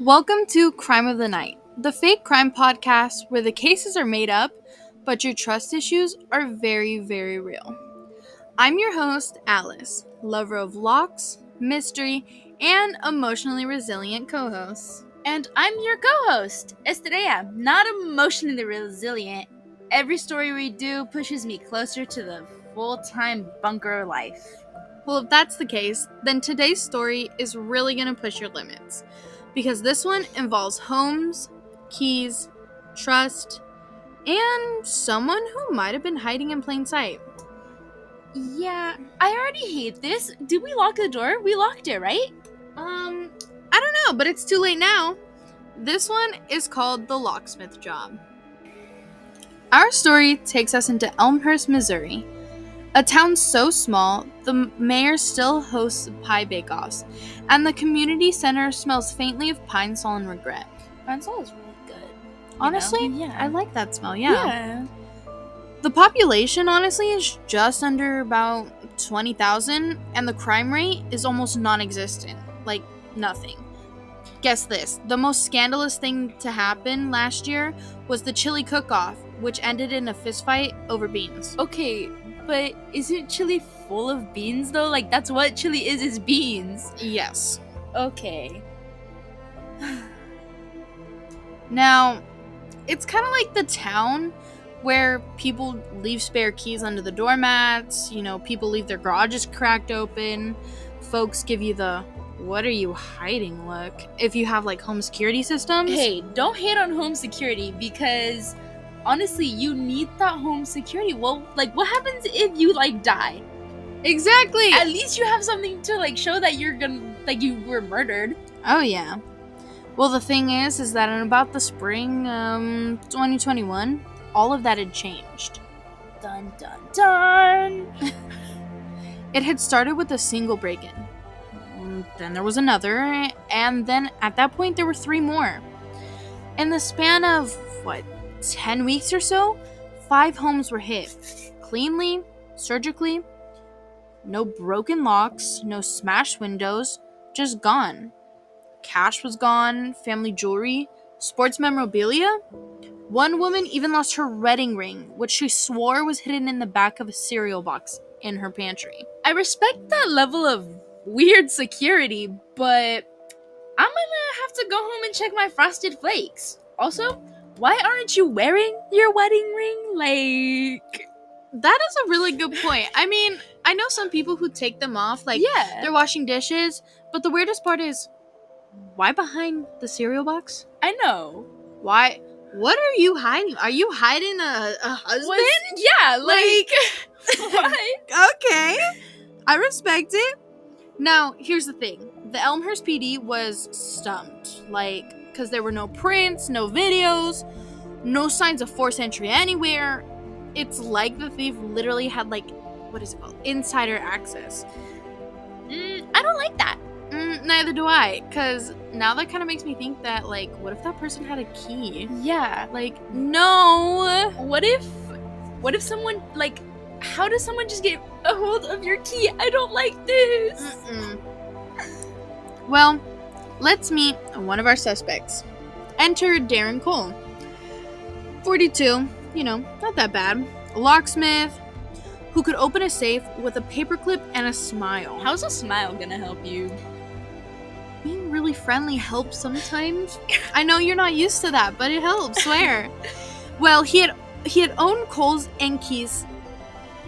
Welcome to Crime of the Night, the fake crime podcast where the cases are made up, but your trust issues are very, very real. I'm your host, Alice, lover of locks, mystery, and emotionally resilient co-hosts. And I'm your co-host, Estrella, not emotionally resilient. Every story we do pushes me closer to the full-time bunker life. Well, if that's the case, then today's story is really going to push your limits. Because this one involves homes, keys, trust, and someone who might have been hiding in plain sight. Yeah, I already hate this. Did we lock the door? We locked it, right? I don't know, but it's too late now. This one is called the locksmith job. Our story takes us into Elmhurst, Missouri. A town so small, the mayor still hosts pie bake-offs, and the community center smells faintly of pine sol and regret. Pine sol is really good. Honestly, Yeah. I like that smell, yeah. The population, honestly, is just under about 20,000, and the crime rate is almost non-existent. Like, nothing. Guess this. The most scandalous thing to happen last year was the chili cook-off, which ended in a fistfight over beans. Okay, but isn't chili full of beans, though? Like, that's what chili is beans. Yes. Okay. Now, it's kind of like the town where people leave spare keys under the doormats, people leave their garages cracked open, folks give you the "what are you hiding" look if you have like home security systems. Hey, don't hate on home security because honestly, you need that home security. Well, like, what happens if you die? Exactly. At least you have something to show that you were murdered. Oh yeah. Well, the thing is that in about the spring 2021, all of that had changed. Dun dun dun. It had started with a single break-in. Then there was another, and then at that point there were 3 more. In the span of 10 weeks or so, 5 homes were hit. Cleanly, surgically, no broken locks, no smashed windows, just gone. Cash was gone, family jewelry, sports memorabilia. One woman even lost her wedding ring, which she swore was hidden in the back of a cereal box in her pantry. I respect that level of weird security, but I'm gonna have to go home and check my frosted flakes. Also, why aren't you wearing your wedding ring? That is a really good point. I mean, I know some people who take them off, they're washing dishes, but the weirdest part is, why behind the cereal box? I know. Why? What are you hiding? Are you hiding a husband? Yeah, what? Okay. I respect it. Now, here's the thing. The Elmhurst PD was stumped. Because there were no prints, no videos, no signs of forced entry anywhere. It's like the thief literally had, what is it called? Insider access. I don't like that. Neither do I, because now that kind of makes me think that, what if that person had a key? Yeah. No! What if someone, how does someone just get a hold of your key? I don't like this. Well, let's meet one of our suspects. Enter Darren Cole. 42, not that bad. A locksmith who could open a safe with a paperclip and a smile. How's a smile gonna help you? Being really friendly helps sometimes. I know you're not used to that, but it helps, swear. Well, he had owned Cole's keys.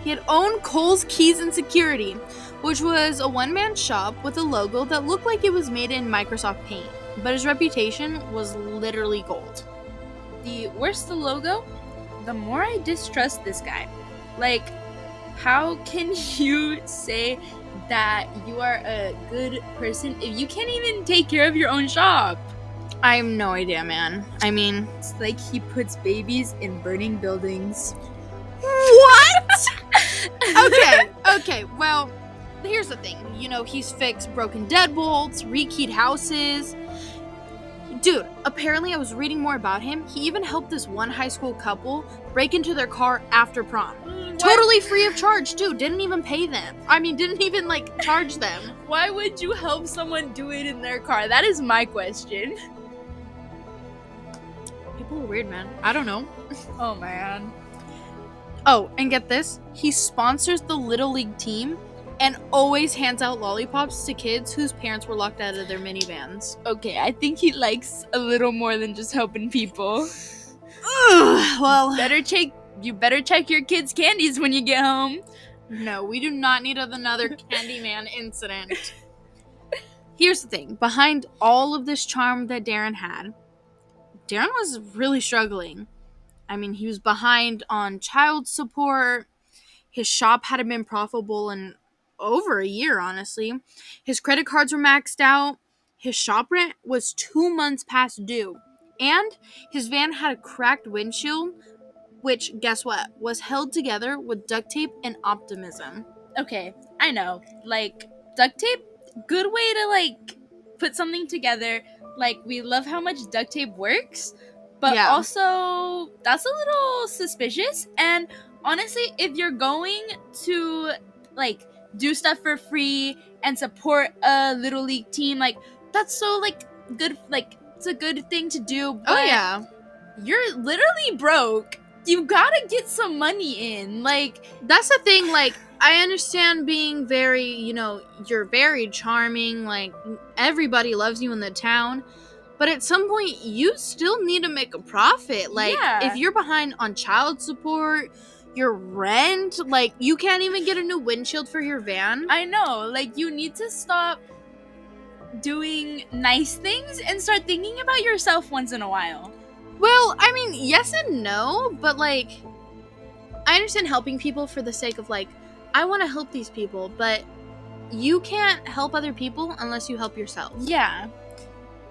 He had owned Cole's Keys and Security, which was a one-man shop with a logo that looked like it was made in Microsoft Paint, but his reputation was literally gold. The worse the logo, the more I distrust this guy. How can you say that you are a good person if you can't even take care of your own shop? I have no idea, man. I mean, it's like he puts babies in burning buildings. What? Okay, well, here's the thing. He's fixed broken deadbolts, rekeyed houses. Dude, apparently I was reading more about him. He even helped this one high school couple break into their car after prom. Totally free of charge, too. Didn't even pay them. I mean, didn't even, like, charge them. Why would you help someone do it in their car? That is my question. People are weird, man. I don't know. Oh, man. Oh, and get this. He sponsors the Little League team and always hands out lollipops to kids whose parents were locked out of their minivans. Okay, I think he likes a little more than just helping people. Ugh, well, You better check your kids' candies when you get home. no, we do not need another Candyman incident. Here's the thing. Behind all of this charm that Darren had, Darren was really struggling. I mean, he was behind on child support. His shop hadn't been profitable in over a year, honestly. His credit cards were maxed out. His shop rent was 2 months past due. And his van had a cracked windshield, which, guess what, was held together with duct tape and optimism. Okay, I know. Like, duct tape, good way to, like, put something together. Like, we love how much duct tape works, but Yeah. also, that's a little suspicious. And honestly, if you're going to, like, do stuff for free and support a Little League team, like, that's so, like, good, like, it's a good thing to do, but Oh, yeah. you're literally broke. You gotta get some money in. Like, That's the thing, like, I understand being very, you're very charming, like, everybody loves you in the town, but at some point, you still need to make a profit. Like, Yeah. if you're behind on child support, your rent, like, you can't even get a new windshield for your van. I know, like, you need to stop doing nice things and start thinking about yourself once in a while. Well, I mean, yes and no, but, like, I understand helping people for the sake of, like, I want to help these people, but you can't help other people unless you help yourself. Yeah.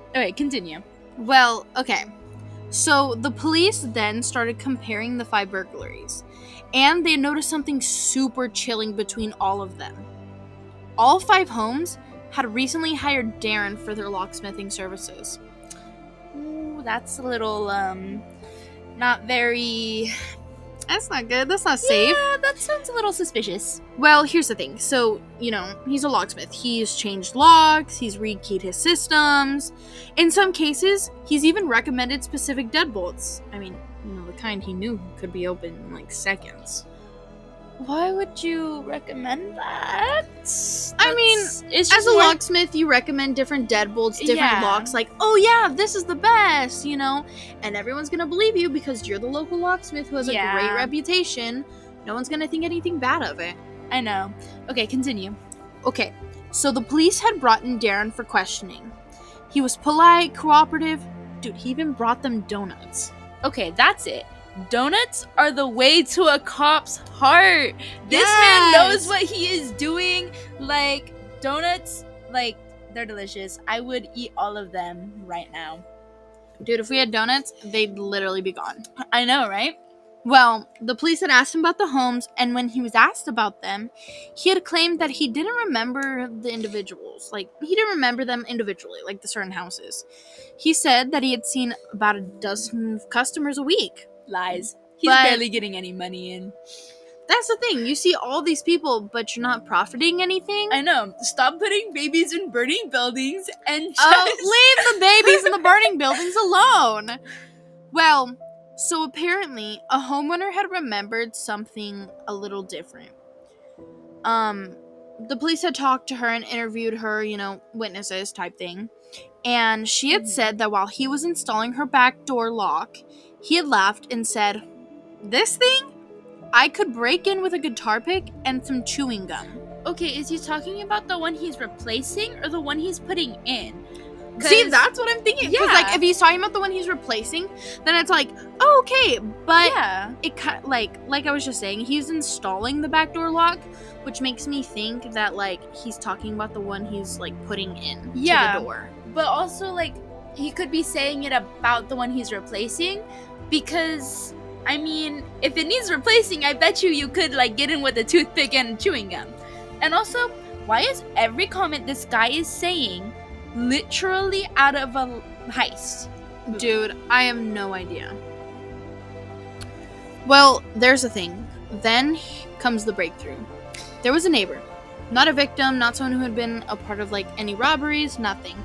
Okay, continue. Well, okay. So the police then started comparing the 5 burglaries, and they noticed something super chilling between all of them. All 5 homes had recently hired Darren for their locksmithing services. Ooh, that's a little, not very... That's not good. That's not safe. Yeah, that sounds a little suspicious. Well, here's the thing. So, he's a locksmith. He's changed locks, he's rekeyed his systems. In some cases, he's even recommended specific deadbolts. I mean, the kind he knew could be open in, like, seconds. Why would you recommend that? I mean, it's as a locksmith, you recommend different deadbolts, different Yeah. locks, like, oh yeah, this is the best, and everyone's gonna believe you because you're the local locksmith who has a Yeah. great reputation. No one's gonna think anything bad of it. I know. Okay, continue. Okay, so the police had brought in Darren for questioning. He was polite, cooperative. Dude, he even brought them donuts. Okay, that's it. Donuts are the way to a cop's heart. This Yes! man knows what he is doing. Like, donuts, like, they're delicious. I would eat all of them right now. Dude, if we had donuts, they'd literally be gone. I know, right? Well, the police had asked him about the homes, and when he was asked about them, he had claimed that he didn't remember the individuals. Like, he didn't remember them individually, like the certain houses. He said that he had seen about a dozen customers a week. Lies. He's But- barely getting any money in. That's the thing. You see all these people, but you're not profiting anything. I know. Stop putting babies in burning buildings and just... Leave the babies in the burning buildings alone. Well, so apparently a homeowner had remembered something a little different. The police had talked to her and interviewed her, witnesses type thing. And she had said that while he was installing her back door lock, he had laughed and said, "This thing? I could break in with a guitar pick and some chewing gum." Okay, is he talking about the one he's replacing or the one he's putting in? See, that's what I'm thinking. Because, like, Yeah. if he's talking about the one he's replacing, then it's like, oh, okay. But Yeah. it like I was just saying, he's installing the backdoor lock, which makes me think that, like, he's talking about the one he's, like, putting in to the door. But also, like, he could be saying it about the one he's replacing because, I mean, if it needs replacing, I bet you could, like, get in with a toothpick and chewing gum. And also, why is every comment this guy is saying literally out of a heist? Dude, I have no idea. Well, there's the thing. Then comes the breakthrough. There was a neighbor. Not a victim, not someone who had been a part of, like, any robberies, nothing.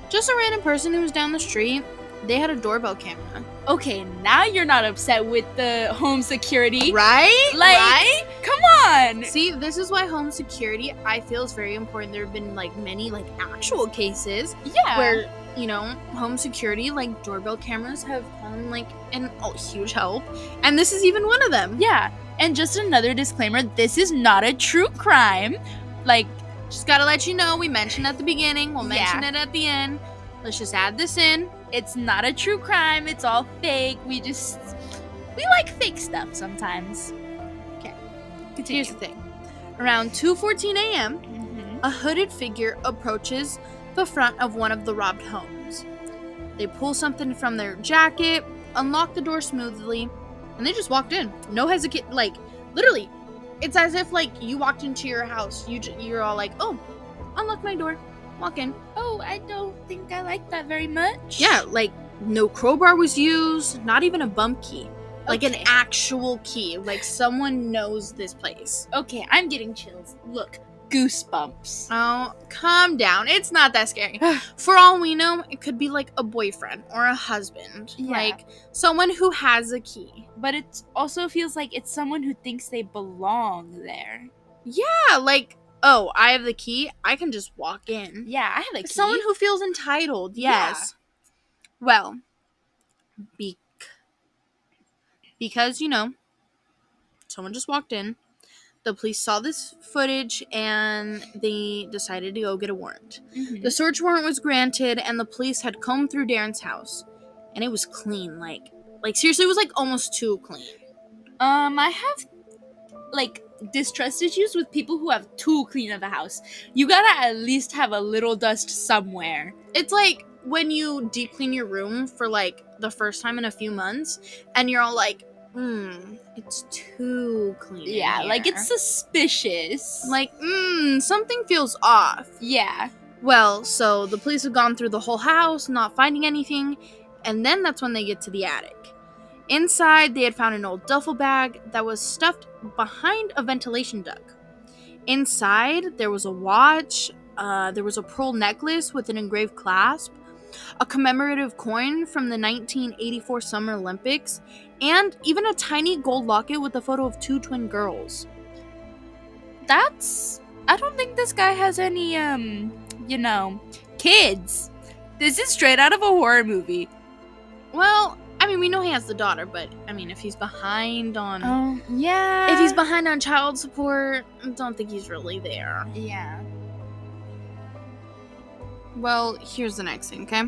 Just a random person who was down the street. They had a doorbell camera. Okay, now you're not upset with the home security. Right? Like, come on! See, this is why home security, I feel, is very important. There have been, like, many, like, actual cases Yeah. where, you know, home security, like, doorbell cameras have come, like, in huge help. And this is even one of them. Yeah. And just another disclaimer, this is not a true crime. Like, just gotta let you know, we mentioned at the beginning, we'll mention Yeah. it at the end. Let's just add this in. it's not a true crime. It's all fake. We like fake stuff sometimes. Okay. Continue. Here's the thing. Around 2:14 a.m., Mhm. a hooded figure approaches the front of one of the robbed homes. They pull something from their jacket, unlock the door smoothly, and they just walked in. No hesitation. Like, literally, it's as if, like, you walked into your house. You're all like, oh, unlock my door. Walk in. Oh, I don't think I like that very much. Yeah, like, no crowbar was used, not even a bump key. Like, an Okay. actual key. Like, someone knows this place. Okay, I'm getting chills. Look, goosebumps. Oh, calm down. It's not that scary. For all we know, it could be, like, a boyfriend or a husband. Yeah. Like, someone who has a key. But it also feels like it's someone who thinks they belong there. Yeah, like, oh, I have the key. I can just walk in. Yeah, I have a key. Someone who feels entitled, yes. Well, because, you know, someone just walked in. The police saw this footage and they decided to go get a warrant. Mhm. The search warrant was granted and the police had combed through Darren's house. And it was clean, like seriously, it was like almost too clean. I have like distrust issues with people who have too clean of a house. You gotta at least have a little dust somewhere. It's like when you deep clean your room for like the first time in a few months and you're all like, it's too clean. Yeah, in like here. it's suspicious. like, something feels off. Yeah. Well, so the police have gone through the whole house, not finding anything, and then that's when they get to the attic. Inside, they had found an old duffel bag that was stuffed behind a ventilation duct. Inside, there was a watch, there was a pearl necklace with an engraved clasp, a commemorative coin from the 1984 Summer Olympics, and even a tiny gold locket with a photo of two twin girls. I don't think this guy has any, kids. This is straight out of a horror movie. Well, I mean, we know he has the daughter, but, I mean, if he's behind on... Oh, yeah. If he's behind on child support, I don't think he's really there. Yeah. Well, here's the next thing, okay?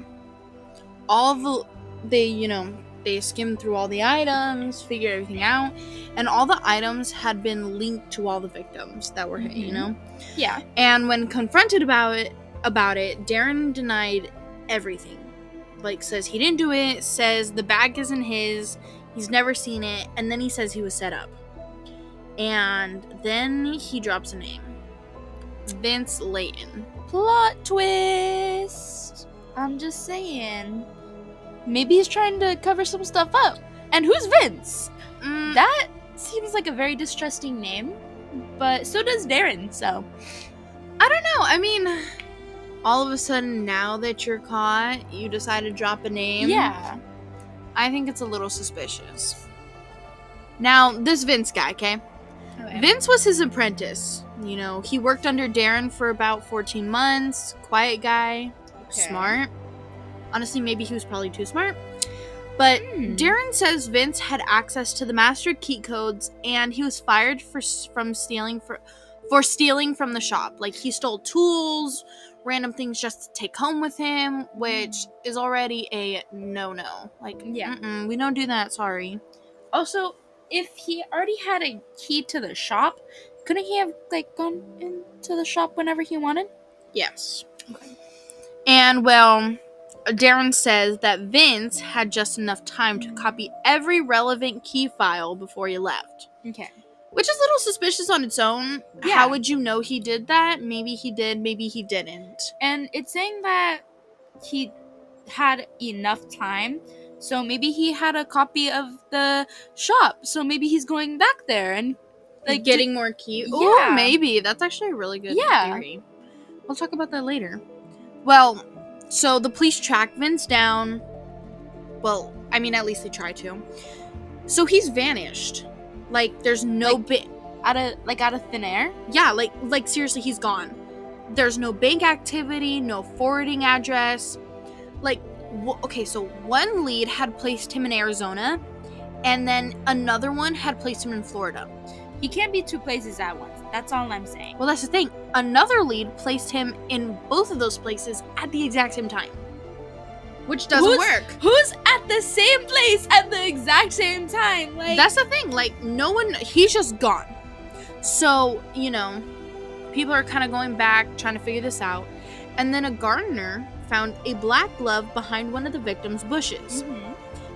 They skimmed through all the items, figured everything out, and all the items had been linked to all the victims that were hit, you know? Yeah. And when confronted about it, Darren denied everything. Like, says he didn't do it, says the bag isn't his, he's never seen it, and then he says he was set up. And then he drops a name. Vince Layton. Plot twist. I'm just saying. Maybe he's trying to cover some stuff up. And who's Vince? That seems like a very distrusting name. But so does Darren, so. I don't know. I mean, all of a sudden, now that you're caught, you decide to drop a name. Yeah. I think it's a little suspicious. Now, this Vince guy, okay? Vince was his apprentice. You know, he worked under Darren for about 14 months. Quiet guy. Okay. Smart. Honestly, maybe he was probably too smart. But Darren says Vince had access to the master key codes and he was fired for stealing from the shop. Like, he stole tools, random things just to take home with him, which is already a no-no. Like, we don't do that, sorry. Also, if he already had a key to the shop, couldn't he have, like, gone into the shop whenever he wanted? Yes. Okay. And, well, Darren says that Vince had just enough time to copy every relevant key file before he left. Okay. Which is a little suspicious on its own. Yeah. How would you know he did that? Maybe he did, maybe he didn't. And it's saying that he had enough time, so maybe he had a copy of the shop, so maybe he's going back there and Like, getting more cute. Yeah. Oh, maybe. That's actually a really good Yeah. theory. We'll talk about that later. Well, so the police track Vince down. Well, I mean, at least they try to. So he's vanished. Like, there's no out of thin air. Yeah, like seriously, he's gone. There's no bank activity, no forwarding address. Like, okay, so one lead had placed him in Arizona, and then another one had placed him in Florida. He can't be two places at once. That's all I'm saying. Well, that's the thing. Another lead placed him in both of those places at the exact same time. Which doesn't work. Who's at the same place at the exact same time? Like, that's the thing. Like, no one, he's just gone. So, people are kind of going back, trying to figure this out. And then a gardener found a black glove behind one of the victim's bushes. Mm-hmm.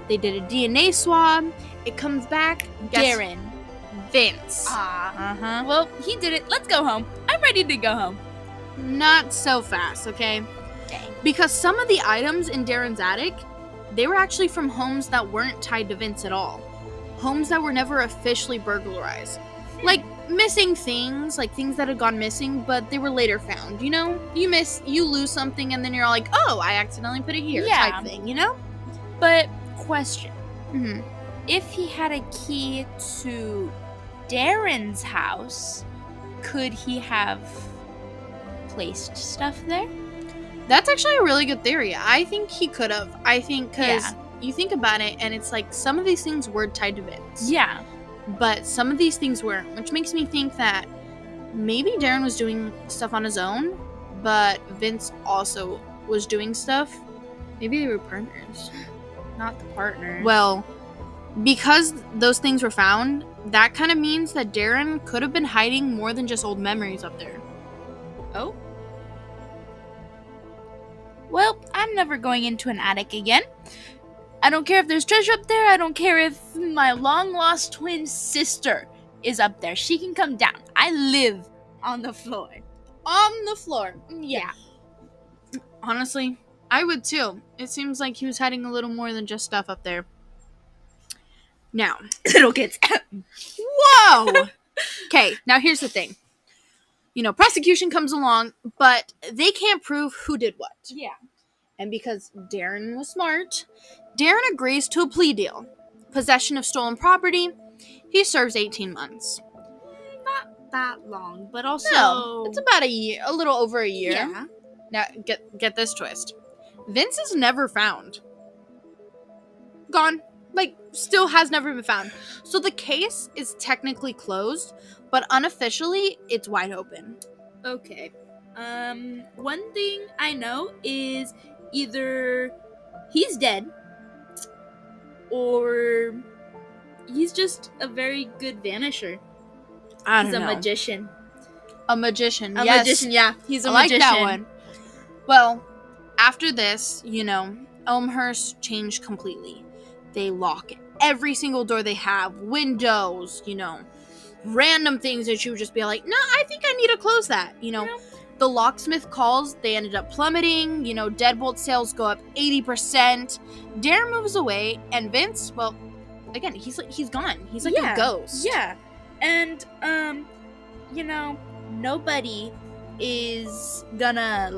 They did a DNA swab. It comes back. Darren. Vince. Uh-huh. Well, he did it. Let's go home. I'm ready to go home. Not so fast, okay? Dang. Because some of the items in Darren's attic, they were actually from homes that weren't tied to Vince at all. Homes that were never officially burglarized. Like, missing things, like things that had gone missing, but they were later found, You lose something, and then you're all like, oh, I accidentally put it here, type thing, But, question. Mm-hmm. If he had a key to Darren's house, could he have placed stuff there? That's actually a really good theory. I think he could have. I think because you think about it, and it's like some of these things were tied to Vince. Yeah. But some of these things weren't, which makes me think that maybe Darren was doing stuff on his own, but Vince also was doing stuff. Maybe they were partners. Not the partners. Well, because those things were found, that kind of means that Darren could have been hiding more than just old memories up there. Oh? Well, I'm never going into an attic again. I don't care if there's treasure up there. I don't care if my long-lost twin sister is up there. She can come down. I live on the floor. On the floor. Yeah. Honestly, I would too. It seems like he was hiding a little more than just stuff up there. Now. Little kids. Whoa! Okay, now here's the thing. Prosecution comes along, but they can't prove who did what. Yeah. And because Darren was smart, Darren agrees to a plea deal. Possession of stolen property. He serves 18 months. Not that long, but also... No, it's about a year, a little over a year. Yeah. Now, get this twist. Vince is never found. Gone. Like, still has never been found. So the case is technically closed, but unofficially, it's wide open. Okay. One thing I know is either he's dead or he's just a very good vanisher. He's a magician. A magician, A yes. magician, yeah. He's a I magician. like that one. Well, after this, Elmhurst changed completely. They lock every single door they have, windows, random things that you would just be like, no, I think I need to close that, The locksmith calls, they ended up plummeting, deadbolt sales go up 80%. Darren moves away, and Vince, well, again, he's gone. He's like a ghost. Yeah. And, nobody is gonna,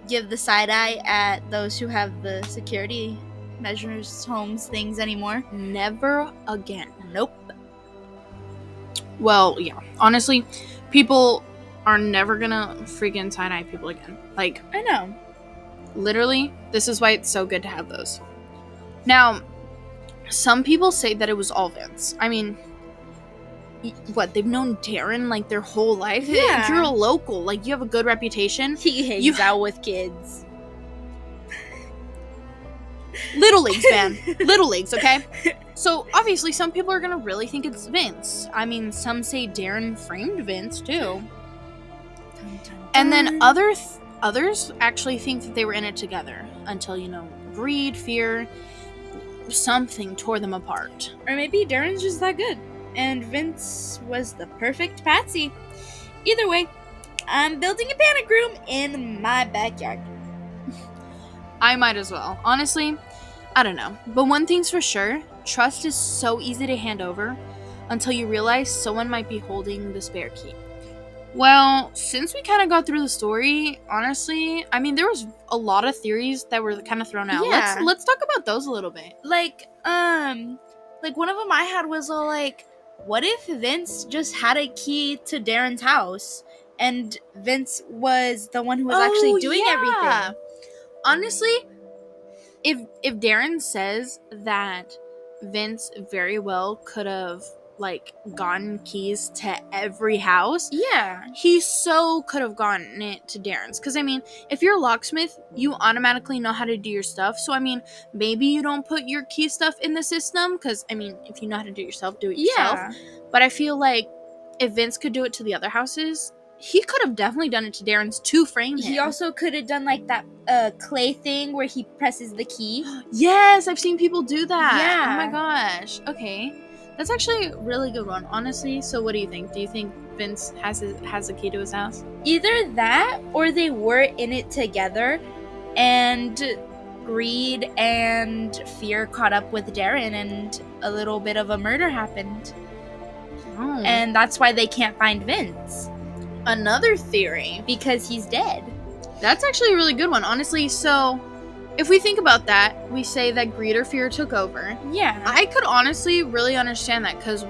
give the side eye at those who have the security measures, homes, things anymore. Never again. Nope. Well, yeah. Honestly, people are never gonna freaking side-eye people again. Like, I know. Literally, this is why it's so good to have those. Now, some people say that it was all Vince. I mean, they've known Darren, their whole life? Yeah. If you're a local, you have a good reputation. He hangs out with kids. Little leagues, man. Little leagues, okay? So, obviously, some people are gonna really think it's Vince. I mean, some say Darren framed Vince, too. Dun, dun, dun. And then others actually think that they were in it together. Until, greed, fear, something tore them apart. Or maybe Darren's just that good, and Vince was the perfect patsy. Either way, I'm building a panic room in my backyard. I might as well. Honestly, I don't know. But one thing's for sure, trust is so easy to hand over. until you realize someone might be holding the spare key. Well, since we kind of got through the story, honestly, I mean, there was a lot of theories that were kind of thrown out. Yeah. Let's talk about those a little bit. Like one of them I had was all like, what if Vince just had a key to Darren's house and Vince was the one who was actually doing everything? Honestly, if Darren says that Vince very well could have like gotten keys to every house, Yeah. he so could have gotten it to Darren's. Because I mean, if you're a locksmith, you automatically know how to do your stuff. So I mean, maybe you don't put your key stuff in the system. Because I mean, if you know how to do it yourself, do it yourself. Yeah. But I feel like if Vince could do it to the other houses, he could have definitely done it to Darren's to frame him. He also could have done like that clay thing where he presses the key. Yes, I've seen people do that. Yeah. Oh my gosh. Okay. That's actually a really good one, honestly. So what do you think? Do you think Vince has a key to his house? Either that or they were in it together and greed and fear caught up with Darren and a little bit of a murder happened. Oh. And that's why they can't find Vince. Another theory. Because he's dead. That's actually a really good one, honestly. So if we think about that, we say that greed or fear took over. Yeah. I could honestly really understand that because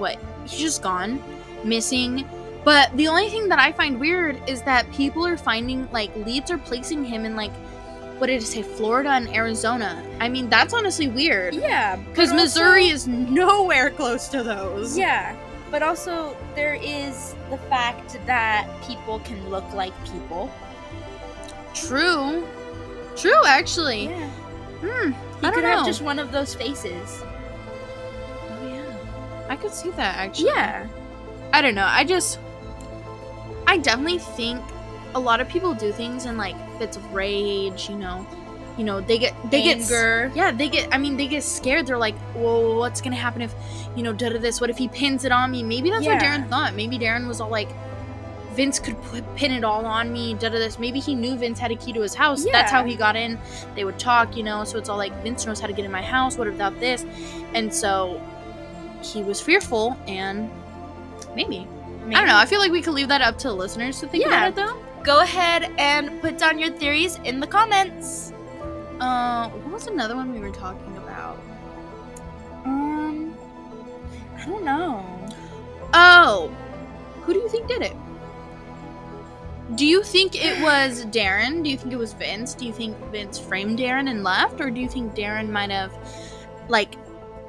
he's just gone, missing. But the only thing that I find weird is that people are finding, like, leads are placing him in, like, what did it say, Florida and Arizona. I mean, that's honestly weird. Yeah. Because Missouri is nowhere close to those. Yeah. But also, there is the fact that people can look like people. True. True, actually. Yeah. He He could have just one of those faces. Oh, yeah. I could see that, actually. Yeah. I don't know. I definitely think a lot of people do things in, like, fits of rage, you know, they get Anger. they get scared. They're like, whoa, what's gonna happen if, do this? What if he pins it on me? Maybe that's what Darren thought. Maybe Darren was all like, Vince could pin it all on me, this. Maybe he knew Vince had a key to his house. Yeah. That's how he got in. They would talk, so it's all like, Vince knows how to get in my house. What about this? And so he was fearful, and maybe. I don't know. I feel like we could leave that up to listeners to think about it, though. Go ahead and put down your theories in the comments. What was another one we were talking about? I don't know. Oh, who do you think did it? Do you think it was Darren? Do you think it was Vince? Do you think Vince framed Darren and left? Or do you think Darren might have, like,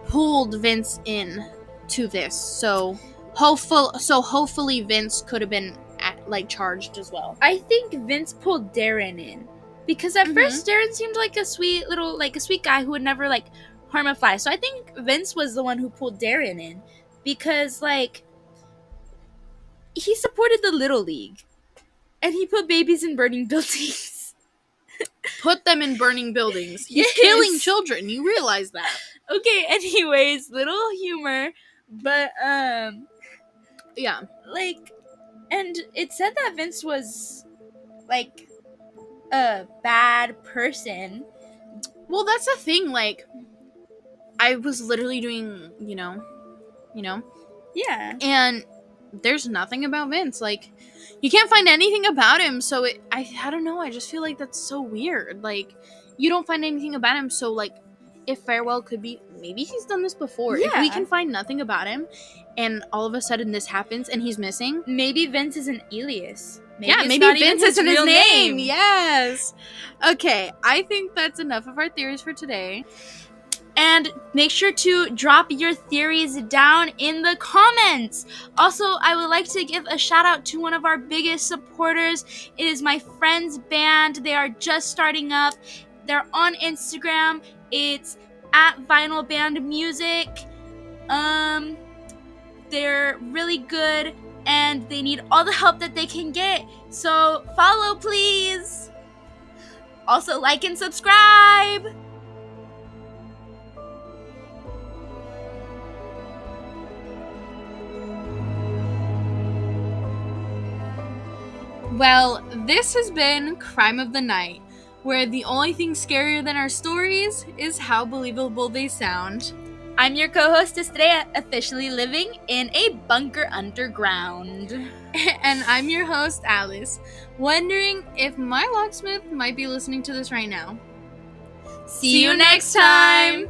pulled Vince in to this? So hopefully Vince could have been, charged as well. I think Vince pulled Darren in. Because at first, Darren seemed like a sweet guy who would never, harm a fly. So I think Vince was the one who pulled Darren in. Because, he supported the Little League. And he put babies in burning buildings. Put them in burning buildings. He's killing children. You realize that. Okay, anyways, little humor. But, yeah. And it said that Vince was, a bad person. Well, that's the thing. I was literally doing, Yeah. And there's nothing about Vince. You can't find anything about him. So I don't know. I just feel like that's so weird. You don't find anything about him. So, if Farewell could be, maybe he's done this before. Yeah. If we can find nothing about him and all of a sudden this happens and he's missing. Maybe Vince is an alias. Maybe Vince isn't his name. Yes. Okay, I think that's enough of our theories for today. And make sure to drop your theories down in the comments. Also, I would like to give a shout out to one of our biggest supporters. It is my friend's band. They are just starting up. They're on Instagram. It's at Vinyl Band Music. They're really good and they need all the help that they can get. So follow, please. Also, like and subscribe. Well, this has been Crime of the Night, where the only thing scarier than our stories is how believable they sound. I'm your co-host Estrella, officially living in a bunker underground. And I'm your host, Alice, wondering if my locksmith might be listening to this right now. See you next time!